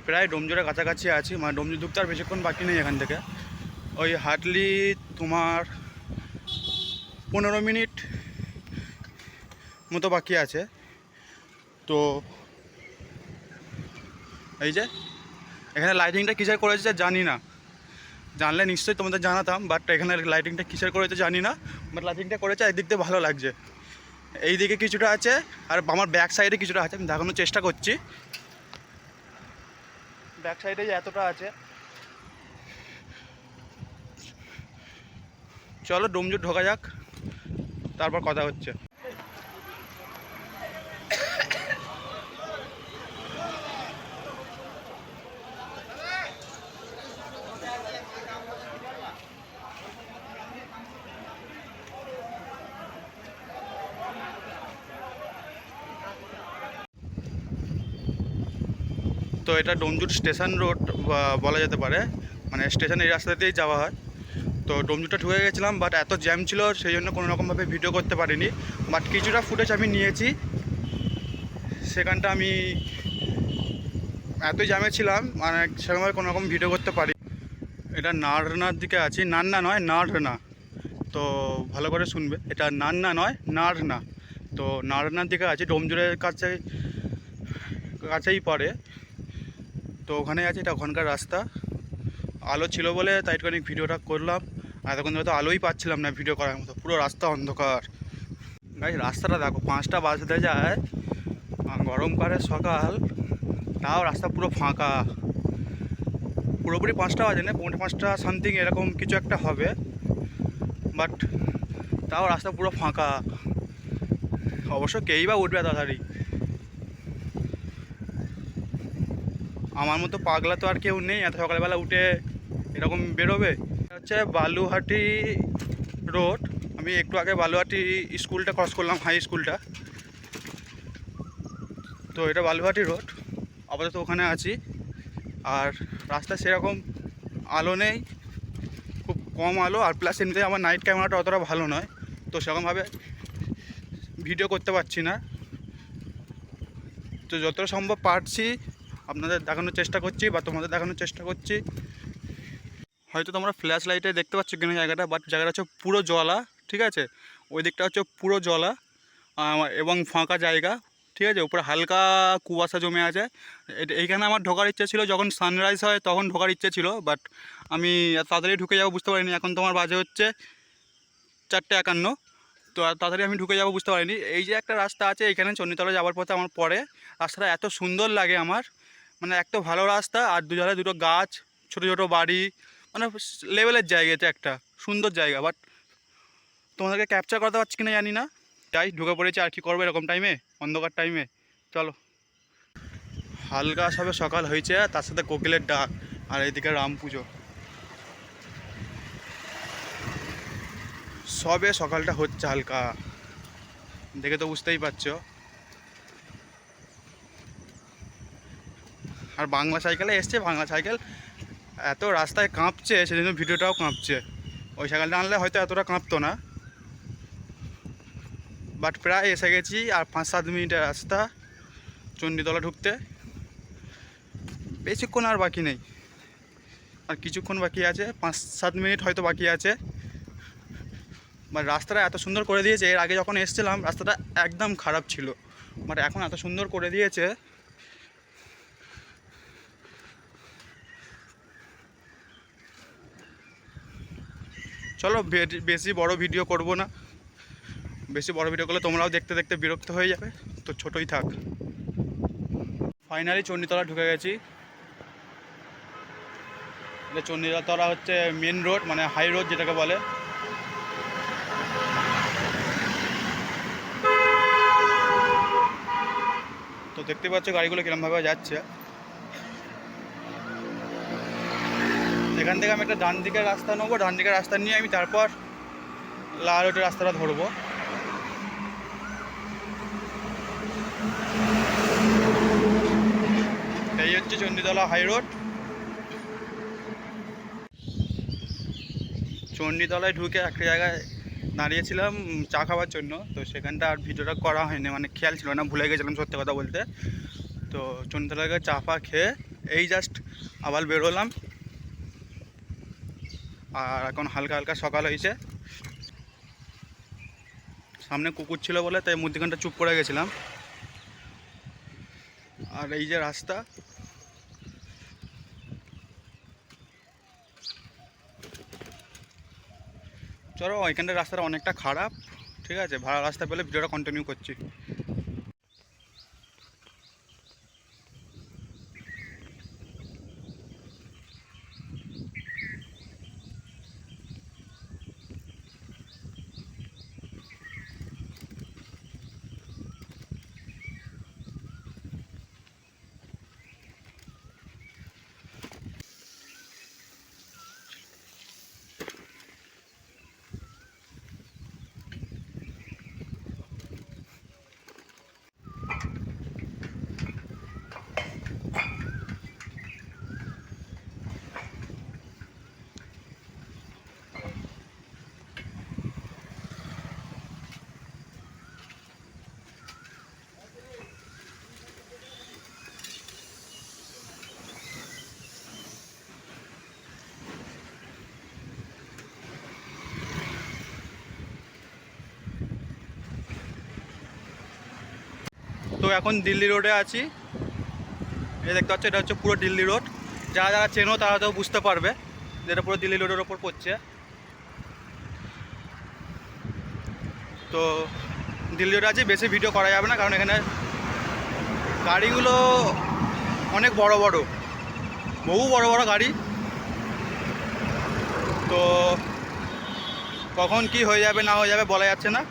প্রায় ডোমজুরের কাছাকাছি আছি, মানে ডোমজুর ঢুকতে আর বেশিক্ষণ বাকি নেই এখান থেকে। ওই হার্ডলি তোমার 15 মিনিট মতো বাকি আছে। তো এই যে এখানে লাইটিংটা কিসের করেছে জানি না, জানলে নিশ্চয়ই তোমাদের জানাতাম, বাট এখানে লাইটিংটা কিসের করেছে জানি না, বাট লাইটিংটা করেছে একদিক দিয়ে ভালো লাগছে। এই দিকে কিছুটা আছে আর আমার ব্যাক সাইডে কিছুটা আছে, আমি দেখানোর চেষ্টা করছি। ব্যাক সাইডে এতটা আছে। চলো ডোমজুর ঢোকা যাক, তারপর কথা হচ্ছে। তো এটা ডোমজুর স্টেশন রোড বলা যেতে পারে, মানে স্টেশন এই রাস্তা দিয়েই যাওয়া হয়। তো ডোমজুরটা ঢুকে গেছিলাম, বাট এত জ্যাম ছিল সেই জন্য কোনো রকমভাবে ভিডিও করতে পারিনি, বাট কিছুটা ফুটেজ আমি নিয়েছি। সেখানটা আমি এতই জ্যামে ছিলাম, মানে সেরকমভাবে কোনো রকম ভিডিও করতে পারি। এটা নারনার দিকে আছি, নান্না নয় নারনা। তো ভালো করে শুনবে, এটা নান্না নয় নারনা। তো নারনার দিকে আছি, ডোমজুরের কাছেই পড়ে। তো ওখানে আছে, এটা ওখানকার রাস্তা। আলো ছিল বলে তাই একটুখানি ভিডিওটা করলাম, আর এতক্ষণ ধরে তো আলোই পাচ্ছিলাম না ভিডিও করার মতো, পুরো রাস্তা অন্ধকার। গাইস রাস্তাটা দেখো, 5টা বাজতে যায়, গরমকালের সকাল, তাও রাস্তা পুরো ফাঁকা। পুরোপুরি 5টা বাজে না, 5:45 সামথিং এরকম কিছু একটা হবে, বাট তাও রাস্তা পুরো ফাঁকা। অবশ্য কেই বা উঠবে তাড়াতাড়ি, আমার মতো পাগলা তো আর কেউ নেই এত সকালবেলা উঠে এরকম বেরোবে। হচ্ছে বালুহাটি রোড। আমি একটু আগে বালুহাটি স্কুলটা ক্রস করলাম, হাই স্কুলটা। তো এটা বালুহাটি রোড, আপাতত ওখানে আছি। আর রাস্তায় সেরকম আলো নেই, খুব কম আলো, আর প্লাস এমনিতে আমার নাইট ক্যামেরাটা অতটা ভালো নয়, তো সেরকমভাবে ভিডিও করতে পারছি না। তো যতটা সম্ভব পারছি আপনাদের দেখানোর চেষ্টা করছি, বা তোমাদের দেখানোর চেষ্টা করছি। হয়তো তোমরা ফ্ল্যাশ লাইটে দেখতে পাচ্ছ কিনা জায়গাটা, বাট জায়গাটা হচ্ছে পুরো জলা, ঠিক আছে। ওই দিকটা হচ্ছে পুরো জলা এবং ফাঁকা জায়গা, ঠিক আছে। উপরে হালকা কুয়াশা জমে আছে। এইখানে আমার ঢোকার ইচ্ছে ছিল, যখন সানরাইজ হয় তখন ঢোকার ইচ্ছে ছিল, বাট আমি এত তাড়াতাড়ি ঢুকে যাবো বুঝতে পারিনি। এখন তোমার বাজে হচ্ছে 4:51, তো আর তাড়াতাড়ি আমি ঢুকে যাবো বুঝতে পারিনি। এই যে একটা রাস্তা আছে এখানে চণ্ডীতলা যাওয়ার পথে আমার পরে, রাস্তাটা এত সুন্দর লাগে আমার, মানে এত ভালো রাস্তা, আর দুধারে দুটো গাছ, ছোটো ছোটো বাড়ি, মানে লেভেলের জায়গাতে একটা সুন্দর জায়গা। বাট তোমাদেরকে ক্যাপচার করতে পারছি কিনা জানি না, তাই ঢুকে পড়েছি। আর কি করবো এরকম টাইমে, অন্ধকার টাইমে। চলো, হালকা সবে সকাল হয়েছে, তার সাথে কোকিলের ডাক, আর এইদিকে রাম পুজো, সবে সকালটা হচ্ছে হালকা, দেখে তো বুঝতেই পারছো। আর বাংলা সাইকেলে এসছে, বাংলা সাইকেল এত রাস্তায় কাঁপছে, সেজন্য ভিডিওটাও কাঁপছে। ওই সাইকেলটা আনলে হয়তো এতটা কাঁপতো না। বাট প্রায় এসে গেছি, আর 5-7 মিনিটের রাস্তা চণ্ডীতলা ঢুকতে। বেশিক্ষণ আর বাকি নেই, আর কিছুক্ষণ বাকি আছে, 5-7 মিনিট হয়তো বাকি আছে। বাট রাস্তাটা এত সুন্দর করে দিয়েছে, এর আগে যখন এসেছিলাম রাস্তাটা একদম খারাপ ছিল, বাট এখন এত সুন্দর করে দিয়েছে। চলো, বেশি বড় ভিডিও করব না, বেশি বড় ভিডিও করলে তোমরাও দেখতে দেখতে বিরক্ত হয়ে যাবে, তো ছোটোই থাক। ফাইনালি চণ্ডীতলা ঢুকে গেছি। এটা চণ্ডীতলা হচ্ছে মেন রোড, মানে হাই রোড যেটাকে বলে। তো দেখতে পাচ্ছ গাড়িগুলো কিরমভাবে যাচ্ছে। এখান থেকে আমি একটা ডান দিকের রাস্তা নেবো, ডান দিকের রাস্তা নিয়ে আমি তারপর লাল রোডের রাস্তাটা ধরবো। এই হচ্ছে চণ্ডীতলা হাই রোড। চণ্ডীতলায় ঢুকে একটা জায়গায় দাঁড়িয়েছিলাম চা খাওয়ার জন্য, তো সেখানটা আর ভিডিওটা করা হয়নি, মানে খেয়াল ছিল না, ভুলে গেছিলাম সত্যি কথা বলতে। তো চণ্ডীতলায় চা ফা খেয়ে এই জাস্ট আবার বেরোলাম, আর এখন হালকা হালকা সকাল হয়েছে। সামনে কুকুর ছিল বলে তাই মধ্যখানটা চুপ করে গেছিলাম। আর এই যে রাস্তা, চলো ওইখানটার রাস্তাটা অনেকটা খারাপ, ঠিক আছে, ভালো রাস্তা পেলে ভিডিওটা কন্টিনিউ করছি। তো এখন দিল্লি রোডে আছি, এই দেখতে পাচ্ছ এটা হচ্ছে পুরো দিল্লি রোড। যারা যারা চেনো তারা তো বুঝতে পারবে যে এটা পুরো দিল্লি রোডের ওপর পড়ছে। তো দিল্লি রোডে আছি, বেশি ভিডিও করা যাবে না কারণ এখানে গাড়িগুলো অনেক বড় বড়, বহু বড় বড় গাড়ি। তো কখন কি হয়ে যাবে না হয়ে যাবে বলা যাচ্ছে না।